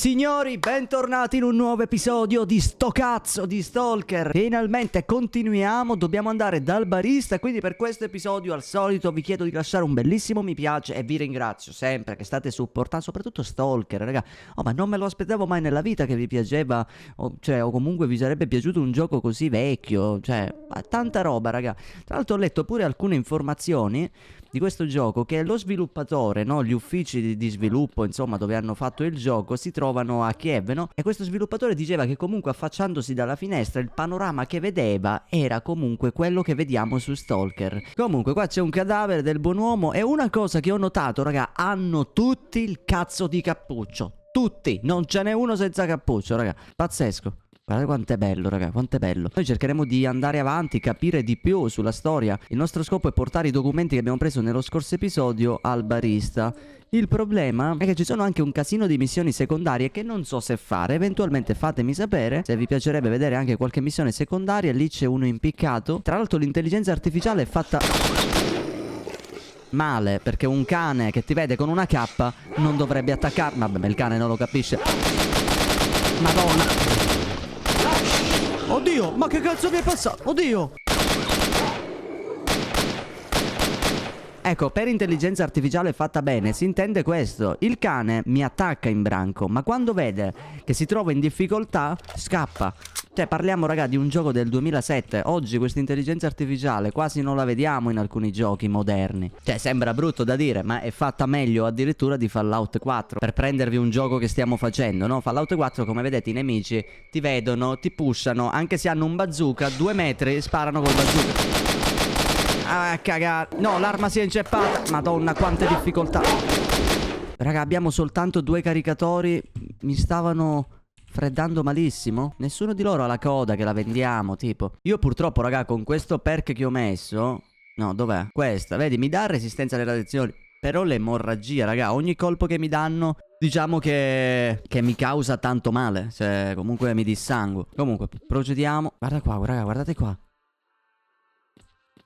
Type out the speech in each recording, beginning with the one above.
Signori, bentornati in un nuovo episodio di sto cazzo di Stalker. Finalmente continuiamo, dobbiamo andare dal barista, quindi per questo episodio al solito vi chiedo di lasciare un bellissimo mi piace e vi ringrazio sempre che state supportando, soprattutto Stalker, raga. Oh, ma non me lo aspettavo mai nella vita che vi piaceva, o comunque vi sarebbe piaciuto un gioco così vecchio, cioè, tanta roba, raga. Tra l'altro ho letto pure alcune informazioni di questo gioco, che lo sviluppatore, no, gli uffici di sviluppo, insomma, dove hanno fatto il gioco, si trovano a Kiev, no? E questo sviluppatore diceva che comunque affacciandosi dalla finestra il panorama che vedeva era comunque quello che vediamo su Stalker. Comunque qua c'è un cadavere del buon uomo e una cosa che ho notato, raga, hanno tutti il cazzo di cappuccio. Tutti, non ce n'è uno senza cappuccio, raga. Pazzesco. Guardate quanto è bello, raga, quanto è bello. Noi cercheremo di andare avanti, capire di più sulla storia. Il nostro scopo è portare i documenti che abbiamo preso nello scorso episodio al barista. Il problema è che ci sono anche un casino di missioni secondarie che non so se fare. Eventualmente fatemi sapere se vi piacerebbe vedere anche qualche missione secondaria. Lì c'è uno impiccato. Tra l'altro l'intelligenza artificiale è fatta male, perché un cane che ti vede con una K non dovrebbe attaccare. Vabbè, ma il cane non lo capisce. Madonna. Oddio, ma che cazzo mi è passato? Oddio. Ecco, per intelligenza artificiale fatta bene si intende questo. Il cane mi attacca in branco, ma quando vede che si trova in difficoltà scappa. Cioè parliamo, raga, di un gioco del 2007. Oggi questa intelligenza artificiale quasi non la vediamo in alcuni giochi moderni. Cioè sembra brutto da dire, ma è fatta meglio addirittura di Fallout 4. Per prendervi un gioco che stiamo facendo, no? Fallout 4, come vedete, i nemici ti vedono, ti pushano. Anche se hanno un bazooka, 2 metri sparano col bazooka. Ah, cagare. No, l'arma si è inceppata. Madonna, quante difficoltà. Raga, abbiamo soltanto 2 caricatori. Mi stavano freddando malissimo. Nessuno di loro ha la coda che la vendiamo, tipo. Io purtroppo, raga, con questo perk che ho messo... No, dov'è? Questa, vedi, mi dà resistenza alle radiazioni. Però l'emorragia, raga, ogni colpo che mi danno, diciamo che mi causa tanto male. Cioè, comunque mi dissanguo. Comunque, procediamo. Guarda qua, raga, guardate qua.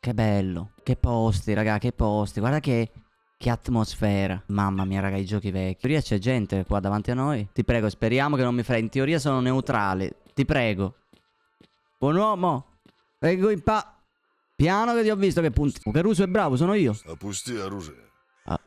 Che bello. Che posti, raga, che posti. Guarda che atmosfera. Mamma mia, raga, i giochi vecchi. In teoria c'è gente qua davanti a noi. Ti prego, speriamo che non mi fai. In teoria sono neutrali. Ti prego. Buon uomo. Vengo in piano che ti ho visto che punti. Che Russo è bravo, sono io. Опусти оружие.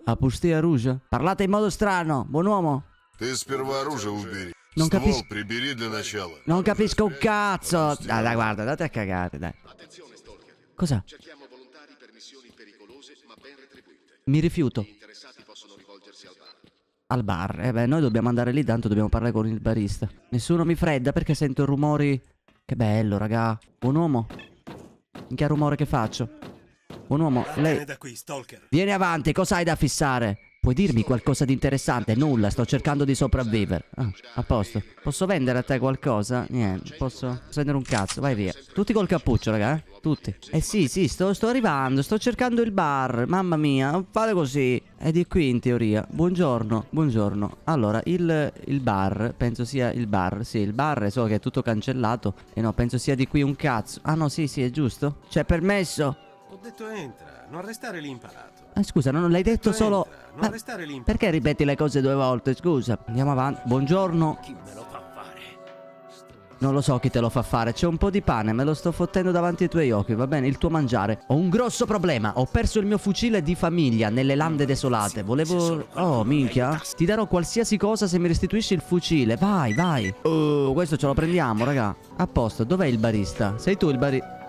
Опусти оружие? Parlate in modo strano, buon uomo. Ты сперва оружие убери. Non Ствол capisco. прибери для начала. Non capisco un cazzo. Dai, guarda, date a cagare, dai. Attenzione Stalker. Cosa? Cerchiamo volontari per missioni pericolose ma ben retribuite. Mi rifiuto. Gli interessati possono rivolgersi al bar. Al bar. Beh, noi dobbiamo andare lì, tanto dobbiamo parlare con il barista. Nessuno mi fredda perché sento rumori. Che bello, raga. Buon uomo. In che rumore che faccio? Buon uomo, lei... Vieni da qui, Stalker. Vieni avanti, cosa hai da fissare? Puoi dirmi qualcosa di interessante? Nulla, sto cercando di sopravvivere. Ah, a posto. Posso vendere a te qualcosa? Niente, posso vendere un cazzo, vai via. Tutti col cappuccio, raga, eh? Tutti. Sì, sto arrivando, sto cercando il bar. Mamma mia, non fate così. È di qui in teoria. Buongiorno, buongiorno. Allora, il bar, penso sia il bar. Sì, il bar, so che è tutto cancellato. E no, penso sia di qui un cazzo. Ah no, sì, è giusto. C'è permesso. Ho detto entra, non restare lì imparato. Scusa, non l'hai detto solo... Non restare lì imparato. Perché ripeti le cose 2 volte? Scusa. Andiamo avanti. Buongiorno. Chi me lo fa fare? Non lo so chi te lo fa fare. C'è un po' di pane, me lo sto fottendo davanti ai tuoi occhi, va bene? Il tuo mangiare. Ho un grosso problema. Ho perso il mio fucile di famiglia nelle lande desolate. Volevo... Oh, minchia. Ti darò qualsiasi cosa se mi restituisci il fucile. Vai, vai. Questo ce lo prendiamo, raga. A posto. Dov'è il barista? Sei tu il barista?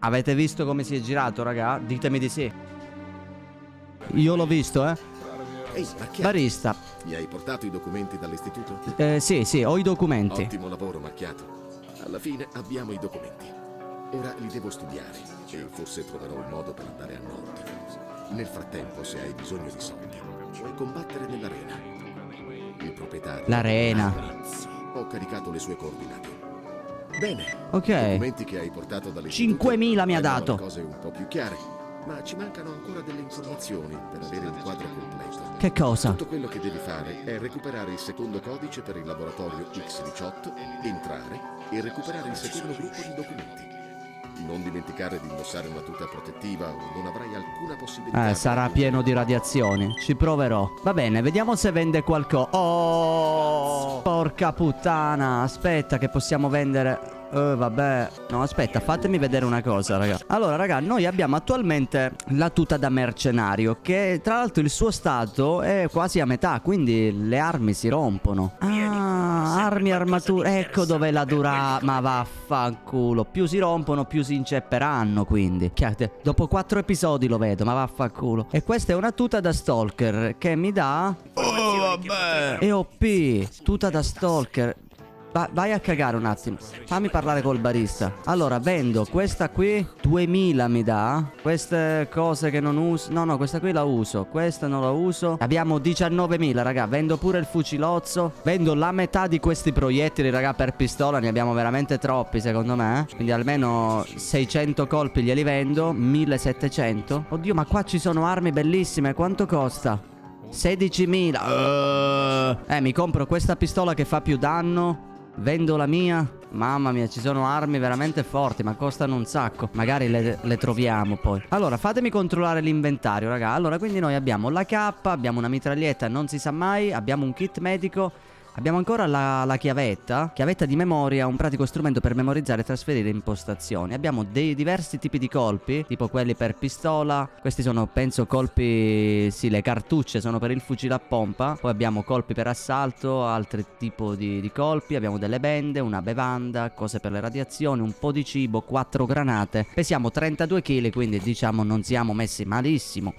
Avete visto come si è girato, raga? Ditemi di sì. Io l'ho visto, eh. Ehi, Macchiato, Barista. mi hai portato i documenti dall'istituto? Sì, ho i documenti. Ottimo lavoro, Macchiato. Alla fine abbiamo i documenti. Ora li devo studiare e forse troverò un modo per andare a nord. Nel frattempo, se hai bisogno di soldi, puoi combattere nell'arena. Il proprietario... L'arena. Ho caricato le sue coordinate. Bene. Ok. I documenti che hai portato dall'istituto 5.000 mi ha rendono dato. le cose un po' più chiare, ma ci mancano ancora delle informazioni per avere il quadro completo. Che cosa? Tutto quello che devi fare è recuperare il secondo codice per il laboratorio X18, entrare e recuperare il secondo gruppo di documenti. Non dimenticare di indossare una tuta protettiva o non avrai alcuna possibilità. Sarà pieno di radiazioni. Ci proverò. Va bene, vediamo se vende qualcosa. Oh, porca puttana. Aspetta che possiamo vendere... vabbè. No, aspetta, fatemi vedere una cosa, raga. Allora, raga, noi abbiamo attualmente la tuta da mercenario, che tra l'altro il suo stato è quasi a metà, quindi le armi si rompono. Ah, armi, armature. Ecco dove la dura. Ma vaffanculo. Più si rompono, più si incepperanno, quindi. Dopo 4 episodi lo vedo, ma vaffanculo. E questa è una tuta da stalker che mi dà... Oh, vabbè. EOP, tuta da stalker. Vai a cagare un attimo. Fammi parlare col barista. Allora, vendo questa qui 2000 mi dà. Queste cose che non uso. No, questa qui la uso. Questa non la uso. Abbiamo 19.000, raga. Vendo pure il fucilozzo. Vendo la metà di questi proiettili, raga, per pistola. Ne abbiamo veramente troppi, secondo me. Quindi almeno 600 colpi glieli vendo. 1700. Oddio, ma qua ci sono armi bellissime. Quanto costa? 16.000. Mi compro questa pistola che fa più danno. Vendo la mia. Mamma mia, ci sono armi veramente forti, ma costano un sacco. Magari le troviamo poi. Allora, fatemi controllare l'inventario, raga. Allora, quindi noi abbiamo la K, abbiamo una mitraglietta, non si sa mai. Abbiamo un kit medico. Abbiamo ancora la chiavetta. Chiavetta di memoria, un pratico strumento per memorizzare e trasferire impostazioni. Abbiamo dei diversi tipi di colpi, tipo quelli per pistola. Questi sono, penso, colpi... Sì, le cartucce sono per il fucile a pompa. Poi abbiamo colpi per assalto, altri tipi di colpi. Abbiamo delle bende, una bevanda, cose per le radiazioni, un po' di cibo, 4 granate. Pesiamo 32 kg, quindi diciamo non siamo messi malissimo.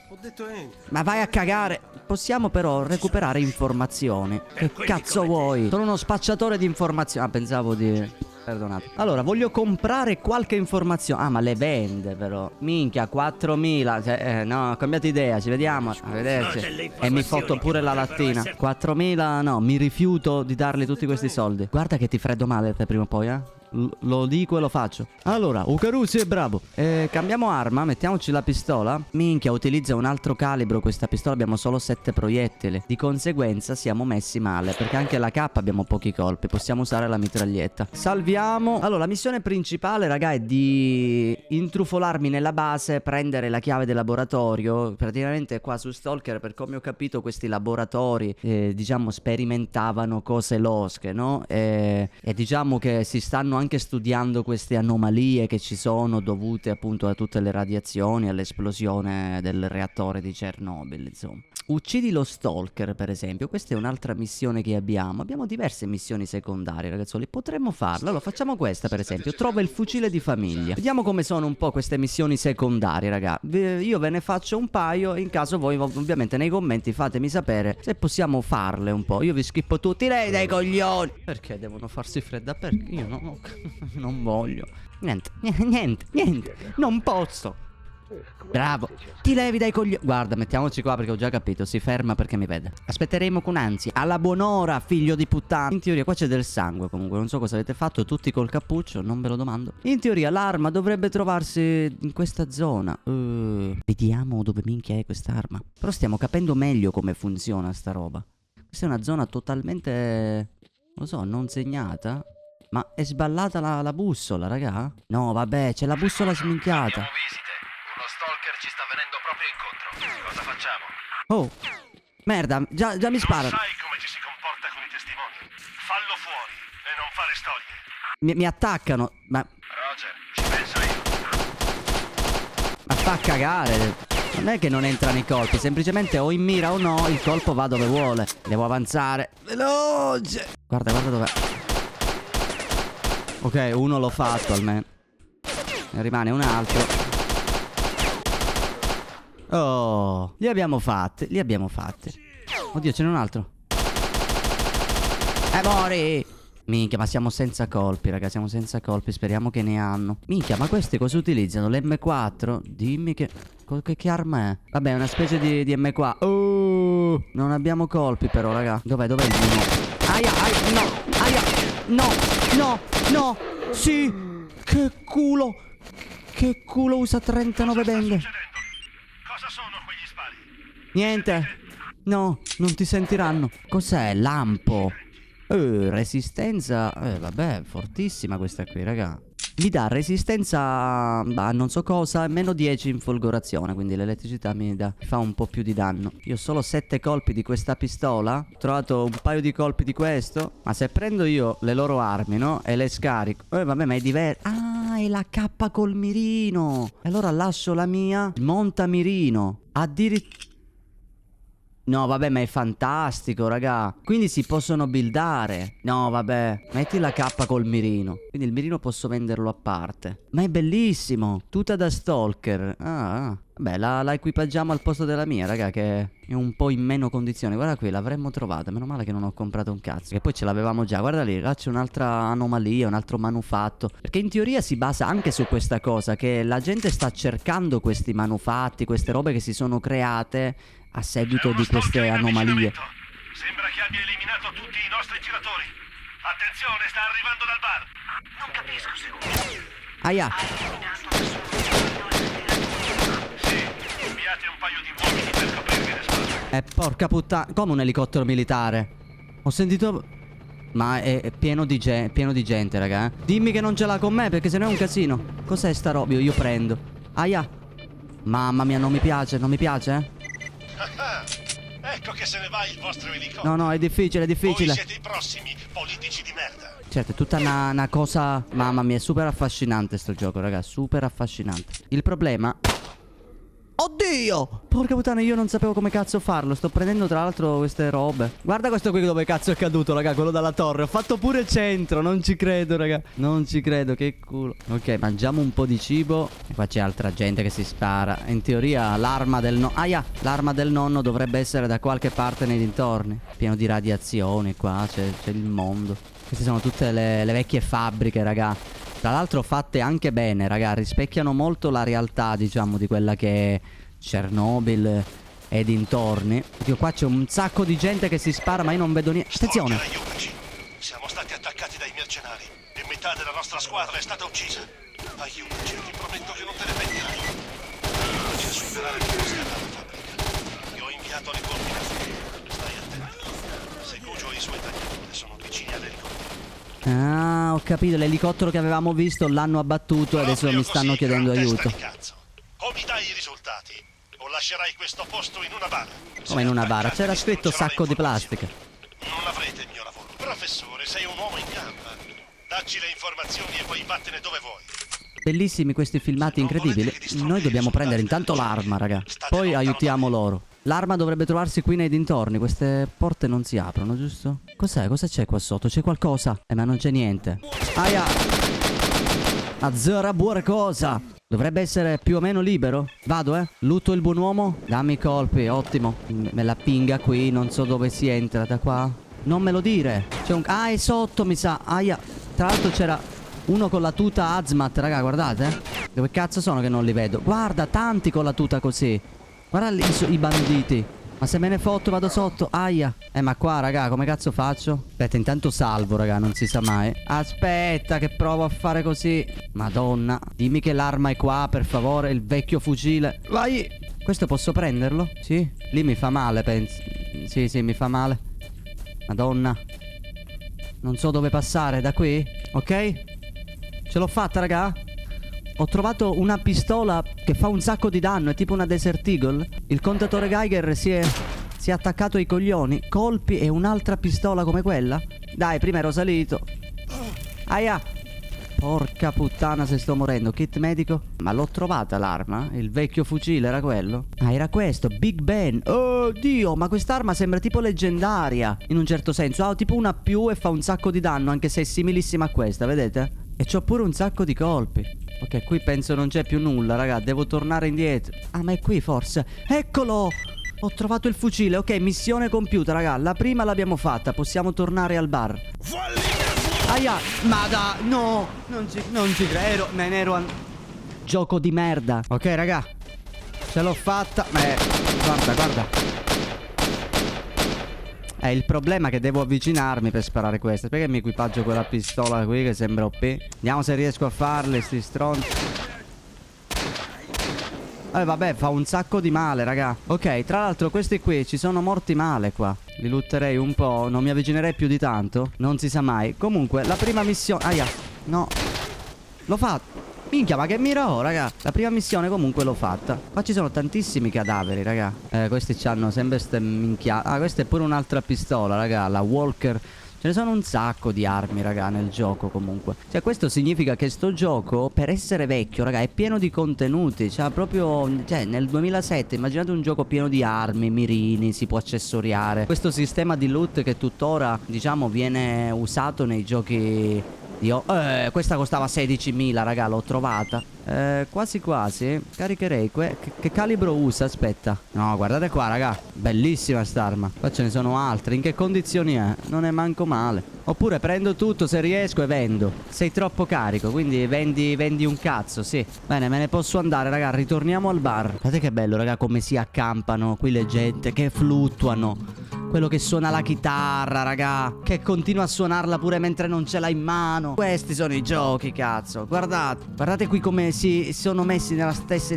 Ho detto entra. Ma vai a cagare. Possiamo però recuperare informazioni. Che cazzo vuoi? Sono uno spacciatore di informazioni. Ah, pensavo di... Perdonate. Allora, voglio comprare qualche informazione. Ah, ma le vende però. Minchia, 4.000. Cioè, no, ho cambiato idea. Ci vediamo. Arrivederci. E mi fotto pure la lattina. 4.000, no, mi rifiuto di dargli tutti questi soldi. Guarda che ti freddo male te prima o poi, eh. Lo dico e lo faccio. Allora, Ucarusi è bravo. Cambiamo arma, mettiamoci la pistola. Minchia, utilizza un altro calibro questa pistola. Abbiamo solo 7 proiettili. Di conseguenza siamo messi male, perché anche la K abbiamo pochi colpi. Possiamo usare la mitraglietta. Salviamo. Allora, la missione principale, raga, è di intrufolarmi nella base, prendere la chiave del laboratorio. Praticamente qua su Stalker, per come ho capito, questi laboratori diciamo sperimentavano cose losche, no? E diciamo che si stanno anche studiando queste anomalie che ci sono dovute appunto a tutte le radiazioni, all'esplosione del reattore di Chernobyl, insomma. Uccidi lo stalker, per esempio. Questa è un'altra missione che abbiamo. Abbiamo diverse missioni secondarie, ragazzoli. Potremmo farla. Allora, facciamo questa, per esempio. Trova il fucile di famiglia. Vediamo come sono un po' queste missioni secondarie, raga. Io ve ne faccio un paio. In caso voi, ovviamente, nei commenti fatemi sapere se possiamo farle un po'. Io vi schippo tutti lei dai coglioni. Perché devono farsi fredda? Perché io non voglio. Niente. Non posso. Bravo. Ti levi dai coglioni. Guarda, mettiamoci qua perché ho già capito. Si ferma perché mi vede. Aspetteremo con ansia. Alla buon'ora, figlio di puttana. In teoria qua c'è del sangue comunque. Non so cosa avete fatto tutti col cappuccio. Non ve lo domando. In teoria l'arma dovrebbe trovarsi in questa zona. Vediamo dove minchia è quest'arma. Però stiamo capendo meglio come funziona sta roba. Questa è una zona totalmente, non lo so, non segnata. Ma è sballata la bussola, raga? No, vabbè, c'è la bussola sminchiata. Visite. Uno stalker ci sta venendo proprio incontro. Cosa facciamo? Oh, merda, già mi sparano. Sai come ci si comporta con i testimoni. Fallo fuori e non fare storie. Mi attaccano, ma Roger, ci penso io. fa cagare. Non è che non entrano i colpi, semplicemente o in mira o no, il colpo va dove vuole. Devo avanzare. Veloce. Guarda dov'è. Ok, uno l'ho fatto almeno. Ne rimane un altro. Oh, li abbiamo fatti. Oddio, ce n'è un altro. Mori. Minchia, ma siamo senza colpi, raga. Siamo senza colpi, speriamo che ne hanno. Minchia, ma questi cosa utilizzano? L'M4? Dimmi che arma è? Vabbè, è una specie di M4. Oh, non abbiamo colpi però, raga. Dov'è il mino? Aia, no. Aia, no. Sì. Che culo usa 39 bende. Cosa sono quegli spari? Niente. No, non ti sentiranno. Cos'è? Lampo. Resistenza. Vabbè, fortissima questa qui, raga. Mi dà resistenza a non so cosa, meno 10 in folgorazione, quindi l'elettricità mi fa un po' più di danno. Io ho solo 7 colpi di questa pistola, ho trovato un paio di colpi di questo, ma se prendo io le loro armi, no? E le scarico, vabbè, ma è diverso. Ah, è la K col mirino. E allora lascio la mia, monta mirino. Addirittura... No, vabbè, ma è fantastico, raga. Quindi si possono buildare. No, vabbè. Metti la K col mirino. Quindi il mirino posso venderlo a parte. Ma è bellissimo. Tuta da stalker. Ah. Vabbè, la equipaggiamo al posto della mia, raga, che è un po' in meno condizioni. Guarda qui, l'avremmo trovata. Meno male che non ho comprato un cazzo. Che poi ce l'avevamo già. Guarda lì, là c'è un'altra anomalia, un altro manufatto. Perché in teoria si basa anche su questa cosa, che la gente sta cercando questi manufatti, queste robe che si sono create a seguito di queste anomalie. Sembra che abbia eliminato tutti i nostri giratori. Attenzione, sta arrivando dal bar. Non capisco se... Aia. Sì, inviate un paio di uomini per coprirvi le spalle. Porca puttana. Come un elicottero militare? Ho sentito... Ma è pieno di gente, raga. Dimmi che non ce l'ha con me, perché se no è un casino. Cos'è sta roba? Io prendo. Aia. Mamma mia, non mi piace, Ecco che se ne va il vostro elicottero. No, è difficile, Voi siete i prossimi politici di merda. Certo, è tutta una cosa... Mamma mia, è super affascinante sto gioco, raga. Super affascinante. Il problema... Oddio! Porca puttana, io non sapevo come cazzo farlo. Sto prendendo tra l'altro queste robe. Guarda questo qui dove cazzo è caduto, raga. Quello dalla torre. Ho fatto pure il centro. Non ci credo, raga. Non ci credo, che culo. Ok, mangiamo un po' di cibo. E qua c'è altra gente che si spara. In teoria l'arma del nonno... Aia! L'arma del nonno dovrebbe essere da qualche parte nei dintorni. Pieno di radiazioni qua. C'è il mondo. Queste sono tutte le vecchie fabbriche, raga. Tra l'altro fatte anche bene, raga. Rispecchiano molto la realtà, diciamo, di quella che è Chernobyl e dintorni. Oddio, qua c'è un sacco di gente che si spara, ma io non vedo niente. Attenzione. Siamo stati attaccati dai mercenari e metà della nostra squadra è stata uccisa. Aiutaci, ti prometto che non te ne pentirai. Ci a superare l'università dalla fabbrica. Ti ho inviato le coordinate. Stai attento. Seguo i suoi tagliatori sono vicini all'elicottero. Ah, ho capito. L'elicottero che avevamo visto l'hanno abbattuto e adesso mi stanno chiedendo aiuto. O mi dai i risultati o lascerai questo posto in una bara. Come in una bara? C'era scritto sacco di plastica. Non avrete il mio lavoro. Professore, sei un uomo in gamba. Dacci le informazioni e poi vattene dove vuoi. Bellissimi questi filmati incredibili. Noi dobbiamo prendere intanto l'arma, raga. Poi aiutiamo loro. L'arma dovrebbe trovarsi qui nei dintorni. Queste porte non si aprono, giusto? Cos'è? Cosa c'è qua sotto? C'è qualcosa? Ma non c'è niente. Aia! Azzera buona cosa! Dovrebbe essere più o meno libero. Vado, Lutto il buon uomo. Dammi i colpi, ottimo. Me la pinga qui, non so dove si entra. Da qua? Non me lo dire. C'è un... Ah, è sotto, mi sa. Aia. Tra l'altro c'era uno con la tuta Hazmat, raga, guardate. Dove cazzo sono che non li vedo? Guarda, tanti con la tuta così. Guarda lì i banditi. Ma se me ne fotto vado sotto. Aia. Ma qua, raga, come cazzo faccio? Aspetta, intanto salvo, raga, non si sa mai. Aspetta che provo a fare così. Madonna. Dimmi che l'arma è qua, per favore. Il vecchio fucile. Vai. Questo posso prenderlo? Sì. Lì mi fa male, penso. Sì, mi fa male. Madonna. Non so dove passare. Da qui? Ok. Ce l'ho fatta, raga. Ho trovato una pistola che fa un sacco di danno. È tipo una Desert Eagle. Il contatore Geiger si è attaccato ai coglioni. Colpi e un'altra pistola come quella. Dai, prima ero salito. Aia. Porca puttana se sto morendo. Kit medico. Ma l'ho trovata l'arma? Il vecchio fucile era quello? Ah, era questo. Big Ben. Oh Dio, ma quest'arma sembra tipo leggendaria, in un certo senso. Ha tipo una più e fa un sacco di danno, anche se è similissima a questa, vedete? E c'ho pure un sacco di colpi. Ok, qui penso non c'è più nulla, raga. Devo tornare indietro. Ah, ma è qui forse. Eccolo! Ho trovato il fucile. Ok, missione compiuta, raga. La prima l'abbiamo fatta. Possiamo tornare al bar. Aia! Ma da... No! Non ci credo. Me ne ero... Gioco di merda. Ok, raga. Ce l'ho fatta. Guarda. Il problema è che devo avvicinarmi per sparare queste. Perché mi equipaggio quella pistola qui che sembra OP? Vediamo se riesco a farle, sti stronzi. Vabbè, fa un sacco di male, raga. Ok, tra l'altro questi qui ci sono morti male qua. Li lutterei un po'. Non mi avvicinerei più di tanto. Non si sa mai. Comunque, la prima missione... Aia. No. L'ho fatto. Minchia, ma che mira ho, raga. La prima missione comunque l'ho fatta. Qua ci sono tantissimi cadaveri, raga. Questi c'hanno sempre ste minchia. Ah, questa è pure un'altra pistola, raga. La Walker. Ce ne sono un sacco di armi, raga, nel gioco comunque. Cioè, questo significa che sto gioco, per essere vecchio, raga, è pieno di contenuti. Cioè, proprio, cioè, nel 2007, immaginate un gioco pieno di armi, mirini, si può accessoriare. Questo sistema di loot che tuttora, diciamo, viene usato nei giochi... questa costava 16.000, raga, l'ho trovata. Quasi quasi caricherei che calibro usa? Aspetta. No, guardate qua, raga. Bellissima st'arma. Qua ce ne sono altre. In che condizioni è? Non è manco male. Oppure prendo tutto se riesco e vendo. Sei troppo carico, quindi vendi un cazzo, sì. Bene, me ne posso andare, raga. Ritorniamo al bar. Guardate che bello, raga, come si accampano qui le gente, che fluttuano. Quello che suona la chitarra, raga, che continua a suonarla pure mentre non ce l'ha in mano. Questi sono i giochi, cazzo. Guardate qui come si sono messi nella stessa...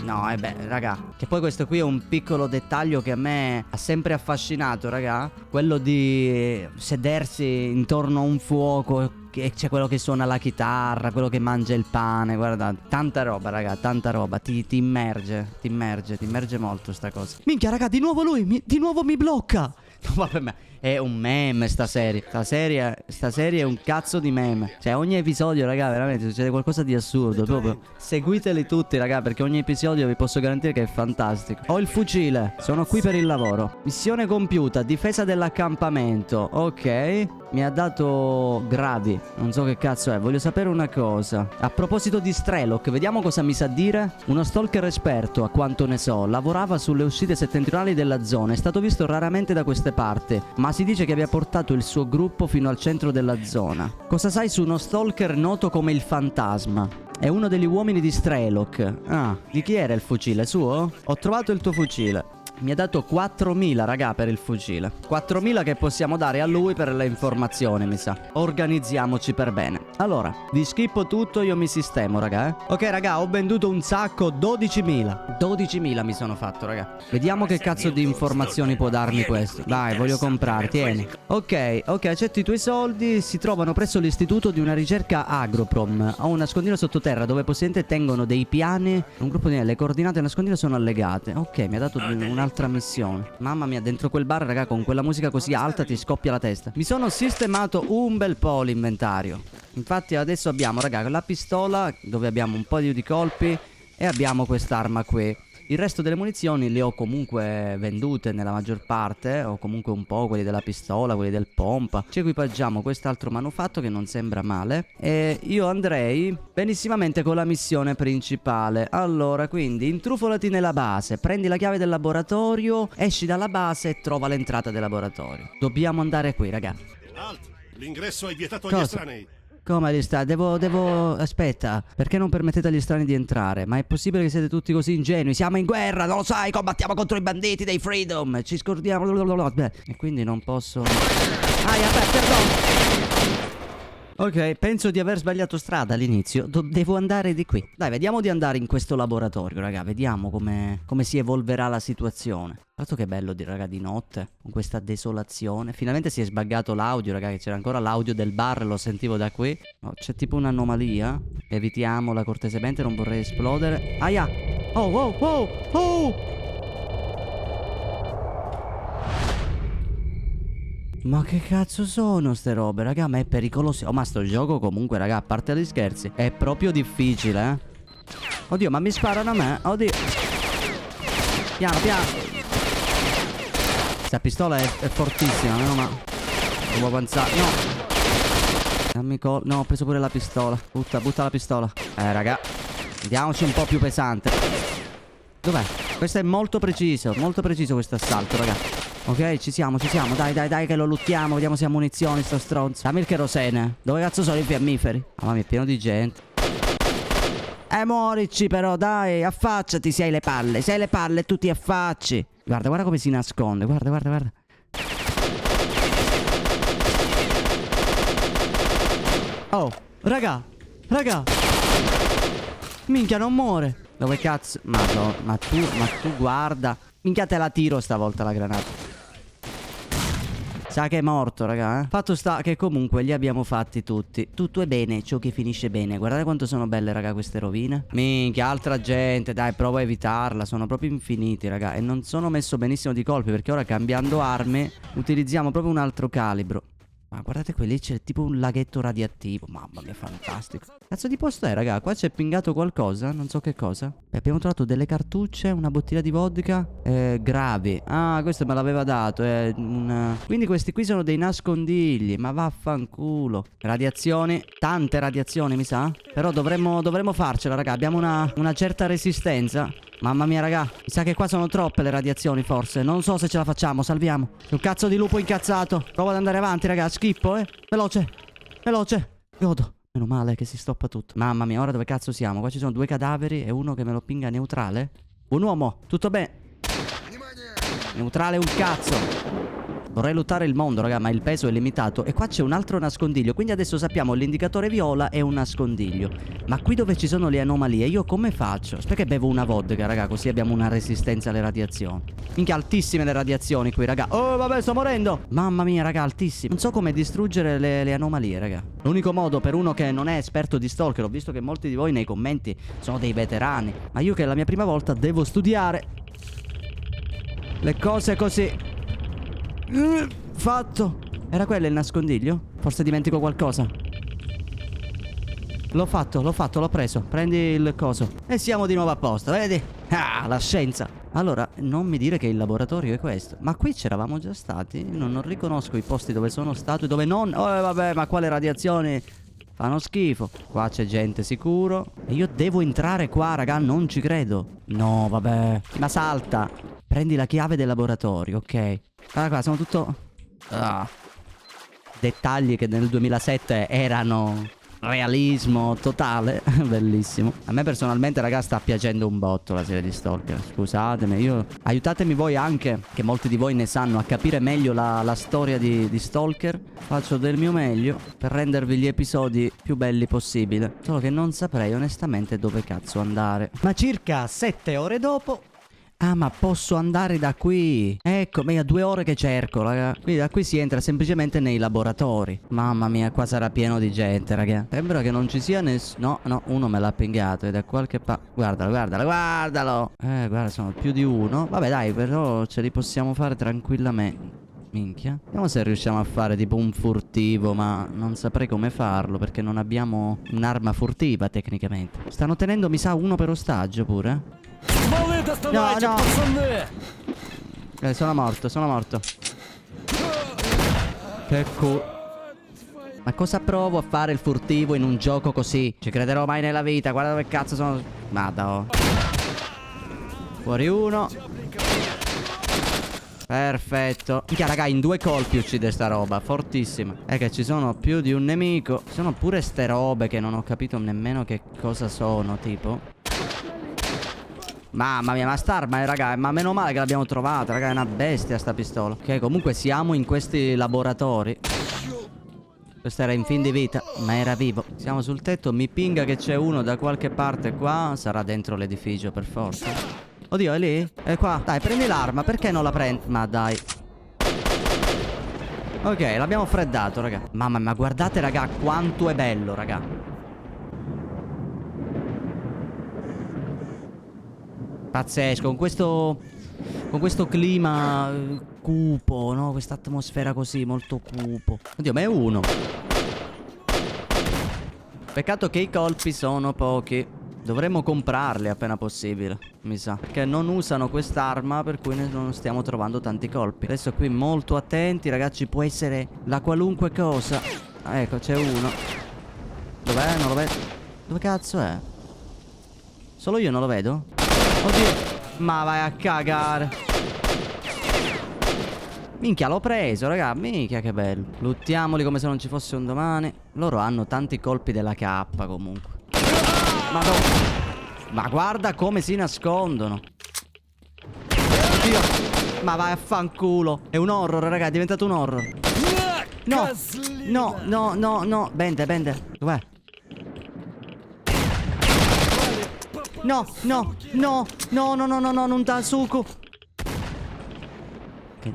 No, beh, raga. Che poi questo qui è un piccolo dettaglio che a me ha sempre affascinato, raga. Quello di sedersi intorno a un fuoco e c'è quello che suona la chitarra, quello che mangia il pane. Guarda, tanta roba, raga, tanta roba. Ti immerge molto sta cosa. Minchia, raga, di nuovo lui, di nuovo mi blocca. No, vabbè, ma è un meme sta serie. Sta serie è un cazzo di meme. Cioè, ogni episodio, raga, veramente succede qualcosa di assurdo. Proprio seguiteli tutti, raga, perché ogni episodio vi posso garantire che è fantastico. Ho il fucile, sono qui per il lavoro. Missione compiuta, difesa dell'accampamento. Ok, mi ha dato gradi. Non so che cazzo è. Voglio sapere una cosa. A proposito di Strelok, vediamo cosa mi sa dire. Uno stalker esperto, a quanto ne so, lavorava sulle uscite settentrionali della zona. È stato visto raramente da queste parti, ma si dice che abbia portato il suo gruppo fino al centro della zona. Cosa sai su uno stalker noto come il Fantasma? È uno degli uomini di Strelok. Ah, di chi era il fucile? Suo? Ho trovato il tuo fucile. Mi ha dato 4.000, raga, per il fucile. 4.000 che possiamo dare a lui per le informazioni, mi sa. Organizziamoci per bene. Allora, vi schippo tutto, io mi sistemo, raga, Ok, raga, ho venduto un sacco, 12.000. 12.000 mi sono fatto, raga. Vediamo che cazzo di informazioni può darmi questo. Dai, voglio comprare, tieni. Ok, accetto i tuoi soldi. Si trovano presso l'istituto di una ricerca Agroprom. Ho un nascondino sottoterra dove possibilmente tengono dei piani. Un gruppo di... Le coordinate del nascondino sono allegate. Ok, mi ha dato un'altra missione. Mamma mia, dentro quel bar, raga, con quella musica così alta ti scoppia la testa. Mi sono sistemato un bel po' l'inventario. Infatti adesso abbiamo, raga, la pistola dove abbiamo un po' di colpi e abbiamo quest'arma qui. Il resto delle munizioni le ho comunque vendute nella maggior parte, o comunque un po', quelli della pistola, quelli del pompa. Ci equipaggiamo quest'altro manufatto che non sembra male. E io andrei benissimamente con la missione principale. Allora, quindi, intrufolati nella base, prendi la chiave del laboratorio, esci dalla base e trova l'entrata del laboratorio. Dobbiamo andare qui, raga. Alt, l'ingresso è vietato agli Cosa? estranei. Come li sta? Devo... Aspetta, perché non permettete agli estranei di entrare? Ma è possibile che siete tutti così ingenui? Siamo in guerra, non lo sai, combattiamo contro i banditi dei Freedom. Ci scordiamo... E quindi non posso... perdono. Ok, penso di aver sbagliato strada all'inizio. Devo andare di qui. Dai, vediamo di andare in questo laboratorio, raga. Vediamo come si evolverà la situazione. Guarda che bello, raga, di notte, con questa desolazione. Finalmente si è sbaggato l'audio, raga, che c'era ancora l'audio del bar, lo sentivo da qui. No, c'è tipo un'anomalia. Evitiamola cortesemente, non vorrei esplodere. Aia! Oh! Ma che cazzo sono ste robe, raga? Ma è pericoloso. Oh, ma sto gioco comunque, raga, a parte gli scherzi, è proprio difficile, eh. Oddio, ma mi sparano a me. Oddio. Piano. Questa pistola è fortissima, meno male. Devo avanzare. No. No, ho preso pure la pistola. Butta la pistola. Raga, andiamoci un po' più pesante. Dov'è? Questo è molto preciso questo assalto, raga. Ok, ci siamo. Dai, che lo luttiamo. Vediamo se ha munizioni, sto stronzo. Dammi il kerosene. Dove cazzo sono i fiammiferi? Mamma mia, è pieno di gente. Morici però, dai, affacciati se hai le palle. Se hai le palle tu ti affacci. Guarda come si nasconde. Guarda. Oh, raga. Minchia, non muore. Dove cazzo? Ma tu guarda. Minchia, te la tiro stavolta la granata. Sa che è morto, raga, eh? Fatto sta che comunque li abbiamo fatti tutti. Tutto è bene, ciò che finisce bene. Guardate quanto sono belle, raga, queste rovine. Minchia, altra gente, dai, prova a evitarla. Sono proprio infiniti, raga. E non sono messo benissimo di colpi, perché ora cambiando armi utilizziamo proprio un altro calibro. Ma guardate qui, lì c'è tipo un laghetto radioattivo. Mamma mia, fantastico. Cazzo di posto è, raga? Qua c'è pingato qualcosa, non so che cosa. Abbiamo trovato delle cartucce, una bottiglia di vodka. Gravi. Ah, questo me l'aveva dato. Quindi questi qui sono dei nascondigli. Ma vaffanculo. Radiazioni, tante radiazioni mi sa. Però dovremmo farcela, raga. Abbiamo una certa resistenza. Mamma mia, raga. Mi sa che qua sono troppe le radiazioni, forse. Non so se ce la facciamo, salviamo. Un cazzo di lupo incazzato. Provo ad andare avanti, raga. Schippo, Veloce. Veloce. Godo. Meno male che si stoppa tutto. Mamma mia, ora dove cazzo siamo? Qua ci sono 2 cadaveri e uno che me lo pinga neutrale. Buon uomo, tutto bene. Neutrale un cazzo. Vorrei lottare il mondo, raga, ma il peso è limitato. E qua c'è un altro nascondiglio. Quindi adesso sappiamo l'indicatore viola è un nascondiglio. Ma qui dove ci sono le anomalie, io come faccio? Aspetta che bevo una vodka, raga, così abbiamo una resistenza alle radiazioni. Minchia, altissime le radiazioni qui, raga. Oh, vabbè, sto morendo. Mamma mia, raga, altissime. Non so come distruggere le anomalie, raga. L'unico modo per uno che non è esperto di stalker, ho visto che molti di voi nei commenti sono dei veterani, ma io che è la mia prima volta devo studiare le cose così. Fatto. Era quello il nascondiglio? Forse dimentico qualcosa. L'ho fatto, l'ho preso. Prendi il coso. E siamo di nuovo a posto, vedi? Ah, la scienza. Allora, non mi dire che il laboratorio è questo. Ma qui c'eravamo già stati. Non riconosco i posti dove sono stato e dove non. Oh, vabbè, ma quale radiazioni? Fanno schifo. Qua c'è gente sicuro. E io devo entrare qua, raga, non ci credo. No, vabbè. Ma salta. Prendi la chiave del laboratorio, ok. Guarda qua, sono tutto... dettagli che nel 2007 erano realismo totale. Bellissimo. A me personalmente, raga, sta piacendo un botto la serie di Stalker. Scusatemi, aiutatemi voi anche, che molti di voi ne sanno, a capire meglio la storia di Stalker. Faccio del mio meglio per rendervi gli episodi più belli possibile. Solo che non saprei onestamente dove cazzo andare. Ma circa 7 ore dopo... Ah, ma posso andare da qui? Ecco, ma 2 ore che cerco, raga. Quindi da qui si entra semplicemente nei laboratori. Mamma mia, qua sarà pieno di gente, raga. Sembra che non ci sia nessuno. No, uno me l'ha pingato. E da qualche parte... Guardalo. Guarda, sono più di uno. Vabbè, dai, però ce li possiamo fare tranquillamente. Minchia. Vediamo se riusciamo a fare tipo un furtivo, ma non saprei come farlo perché non abbiamo un'arma furtiva tecnicamente. Stanno tenendo, mi sa, uno per ostaggio pure. No. Sono morto. Che culo. Ma cosa provo a fare il furtivo in un gioco così? Ci crederò mai nella vita. Guarda dove cazzo sono. Madò. Fuori uno. Perfetto. Minchia, raga, in 2 colpi uccide sta roba. Fortissima. È che ci sono più di un nemico. Ci sono pure ste robe che non ho capito nemmeno che cosa sono, tipo. Mamma mia, ma st'arma, raga, ma meno male che l'abbiamo trovata, raga, è una bestia sta pistola. Ok, comunque siamo in questi laboratori. Questo era in fin di vita, ma era vivo. Siamo sul tetto, mi pinga che c'è uno da qualche parte qua. Sarà dentro l'edificio per forza. Oddio, è lì? È qua. Dai, prendi l'arma, perché non la prendi? Ma dai. Ok, l'abbiamo freddato, raga. Mamma mia, guardate, raga, quanto è bello, raga. Pazzesco, con questo clima cupo, no? Questa atmosfera così, molto cupo. Oddio, ma è uno. Peccato che i colpi sono pochi. Dovremmo comprarli appena possibile, mi sa. Perché non usano quest'arma, per cui non stiamo trovando tanti colpi. Adesso qui molto attenti, ragazzi, può essere la qualunque cosa. Ah, ecco, c'è uno. Dov'è? Non lo vedo. Dove cazzo è? Solo io non lo vedo? Oddio. Ma vai a cagare. Minchia, l'ho preso, raga. Minchia, che bello. Luttiamoli come se non ci fosse un domani. Loro hanno tanti colpi della K comunque. Ma guarda come si nascondono. Oddio. Ma vai a fanculo. È un horror, raga, è diventato un horror. No. Bende. Dov'è? No, non Tansuku.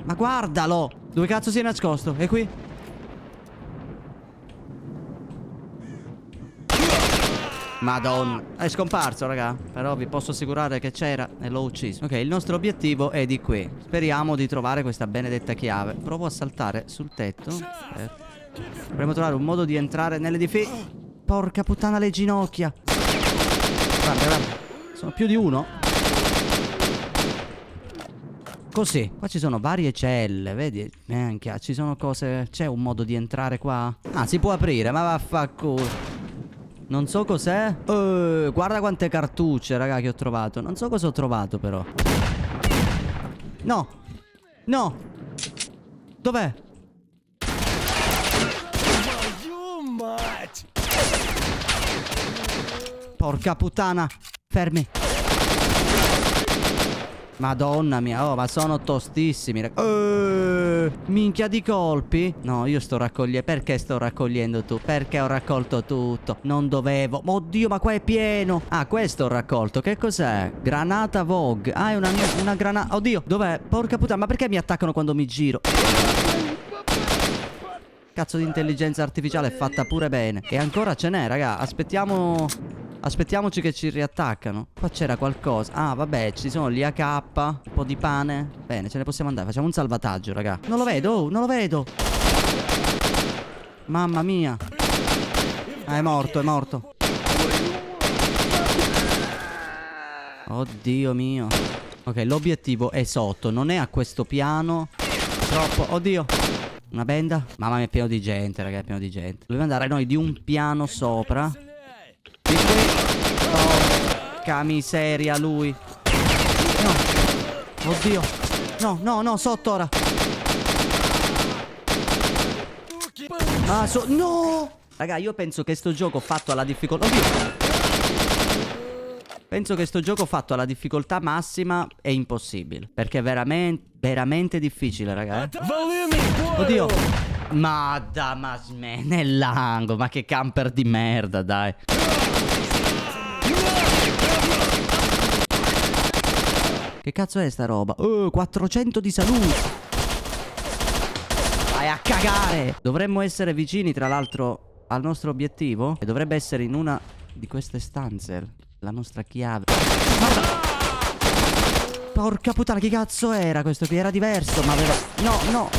Ma guardalo. Dove cazzo si è nascosto? È qui? Madonna. È scomparso, raga. Però vi posso assicurare che c'era e l'ho ucciso. Ok, il nostro obiettivo è di qui. Speriamo di trovare questa benedetta chiave. Provo a saltare sul tetto. Dovremmo trovare un modo di entrare nell'edificio. Porca puttana, le ginocchia. Guarda, guarda. Sono più di uno. Così. Qua ci sono varie celle, vedi? Minchia, ci sono cose. C'è un modo di entrare qua? Ah, si può aprire, ma vaffanculo. Non so cos'è. Guarda quante cartucce, raga, che ho trovato. Non so cosa ho trovato, però. No. No. Dov'è? Porca puttana. Fermi. Madonna mia, oh, ma sono tostissimi, minchia di colpi. No, io sto raccogliendo. Perché sto raccogliendo tu? Perché ho raccolto tutto? Non dovevo. Oddio, ma qua è pieno. Ah, questo ho raccolto. Che cos'è? Granata Vogue. Ah, è una granata. Oddio, dov'è? Porca puttana, ma perché mi attaccano quando mi giro? Cazzo di intelligenza artificiale è fatta pure bene. E ancora ce n'è, raga. Aspettiamoci che ci riattaccano. Qua c'era qualcosa. Ah, vabbè, ci sono gli AK. Un po' di pane. Bene, ce ne possiamo andare. Facciamo un salvataggio, raga. Non lo vedo, oh, non lo vedo. Mamma mia. Ah, è morto, è morto. Oddio mio. Ok, l'obiettivo è sotto. Non è a questo piano. Troppo. Oddio. Una benda. Mamma mia, è pieno di gente, raga, è pieno di gente. Dobbiamo andare noi di un piano sopra. Di qui. Porca miseria lui. No. Oddio. No, no, no, sotto ora. Ah, no. Raga, io penso che sto gioco fatto alla difficoltà. Oddio. Penso che sto gioco fatto alla difficoltà massima è impossibile. Perché è veramente difficile, raga. Oddio. Ma nell'angolo. Ma che camper di merda, dai. Che cazzo è sta roba? 400 di salute. Vai a cagare. Dovremmo essere vicini, tra l'altro, al nostro obiettivo. E dovrebbe essere in una di queste stanze. La nostra chiave. Guarda. Porca puttana, che cazzo era questo qui? Era diverso, ma aveva... No, no.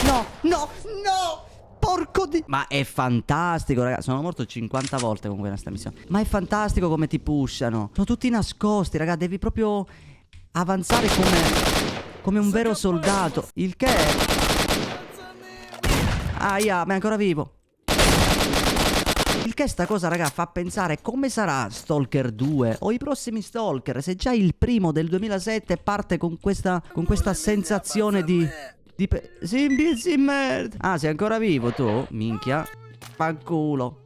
No, no, no. Porco di... Ma è fantastico, raga. Sono morto 50 volte con questa missione. Ma è fantastico come ti pushano. Sono tutti nascosti, raga. Devi proprio avanzare come un vero soldato. Il che... Aia, ma è ancora vivo. Il che sta cosa, raga, fa pensare come sarà Stalker 2 o i prossimi Stalker, se già il primo del 2007 parte con questa sensazione di sì, merda. Ah, sei ancora vivo tu? Minchia. Fanculo.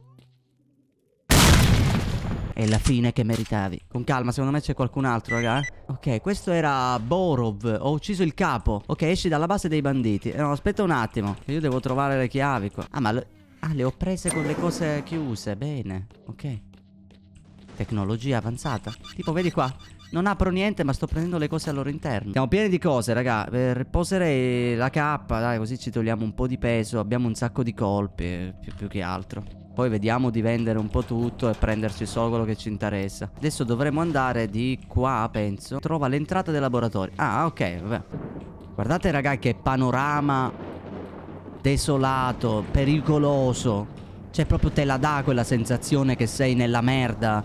È la fine che meritavi. Con calma, secondo me c'è qualcun altro, raga. Ok, questo era Borov. Ho ucciso il capo. Ok, esci dalla base dei banditi. No, aspetta un attimo. Io devo trovare le chiavi qua. Ah, ma le ho prese con le cose chiuse. Bene. Ok. Tecnologia avanzata. Tipo, vedi qua. Non apro niente, ma sto prendendo le cose al loro interno. Siamo pieni di cose, raga. Poserei la K, dai, così ci togliamo un po' di peso. Abbiamo un sacco di colpi, più che altro. Poi vediamo di vendere un po' tutto e prenderci solo quello che ci interessa. Adesso dovremo andare di qua, penso. Trova l'entrata del laboratorio. Ah, ok, vabbè. Guardate, raga, che panorama desolato, pericoloso. Cioè, proprio te la dà quella sensazione che sei nella merda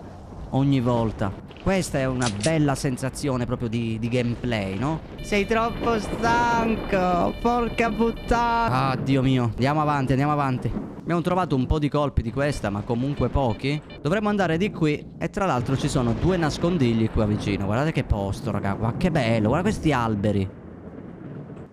ogni volta. Questa è una bella sensazione proprio di gameplay, no? Sei troppo stanco. Porca puttana. Ah, Dio mio. Andiamo avanti, andiamo avanti. Abbiamo trovato un po' di colpi di questa, ma comunque pochi. Dovremmo andare di qui. E tra l'altro ci sono 2 nascondigli qua vicino. Guardate che posto, raga. Ma che bello. Guarda questi alberi.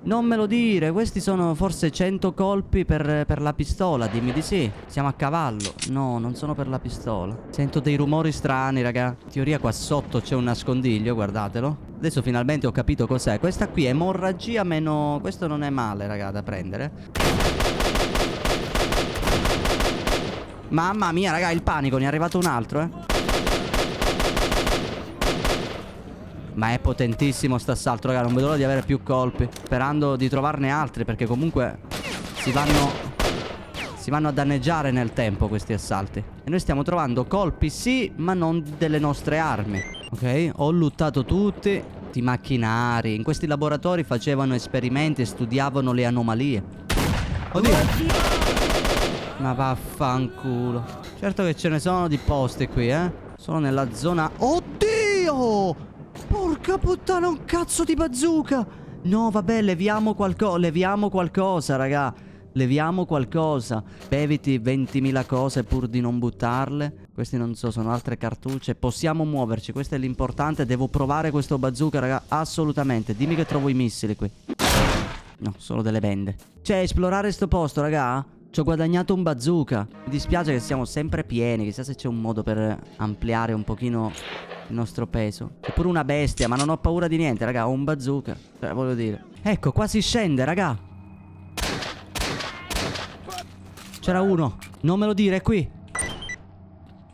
Non me lo dire. Questi sono forse 100 colpi per la pistola. Dimmi di sì. Siamo a cavallo. No, non sono per la pistola. Sento dei rumori strani, raga. In teoria qua sotto c'è un nascondiglio. Guardatelo. Adesso finalmente ho capito cos'è. Questa qui è emorragia meno... Questo non è male, raga, da prendere. Mamma mia, raga, il panico. Ne è arrivato un altro, Ma è potentissimo sta assalto, raga. Non vedo l'ora di avere più colpi. Sperando di trovarne altri, perché comunque si vanno a danneggiare nel tempo questi assalti. E noi stiamo trovando colpi, sì, ma non delle nostre armi. Ok, ho lootato tutti i macchinari. In questi laboratori facevano esperimenti e studiavano le anomalie. Oddio. Ma vaffanculo. Certo che ce ne sono di posti qui, Sono nella zona... Oddio! Porca puttana, un cazzo di bazooka! No, vabbè, leviamo qualcosa, raga. Leviamo qualcosa. Beviti 20.000 cose pur di non buttarle. Questi non so, sono altre cartucce. Possiamo muoverci, questo è l'importante. Devo provare questo bazooka, raga, assolutamente. Dimmi che trovo i missili qui. No, solo delle bende. Cioè, esplorare sto posto, raga, ci ho guadagnato un bazooka. Mi dispiace che siamo sempre pieni. Chissà se c'è un modo per ampliare un pochino il nostro peso. C'è pure una bestia, ma non ho paura di niente, raga. Ho un bazooka. Cioè, voglio dire. Ecco, qua si scende, raga. C'era uno. Non me lo dire, è qui.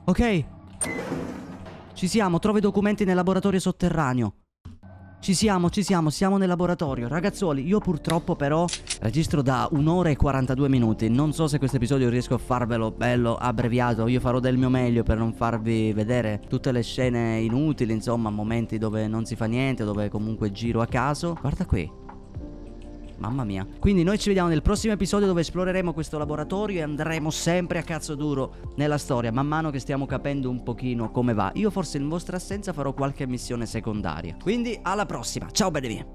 Ok. Ci siamo, trovo i documenti nel laboratorio sotterraneo. Ci siamo, siamo nel laboratorio. Ragazzuoli, io purtroppo però registro da 1 ora e 42 minuti. Non so se questo episodio riesco a farvelo bello abbreviato. Io farò del mio meglio per non farvi vedere tutte le scene inutili, insomma, momenti dove non si fa niente, dove comunque giro a caso. Guarda qui. Mamma mia. Quindi noi ci vediamo nel prossimo episodio, dove esploreremo questo laboratorio e andremo sempre a cazzo duro nella storia, man mano che stiamo capendo un pochino come va. Io forse in vostra assenza farò qualche missione secondaria. Quindi alla prossima. Ciao belli miei.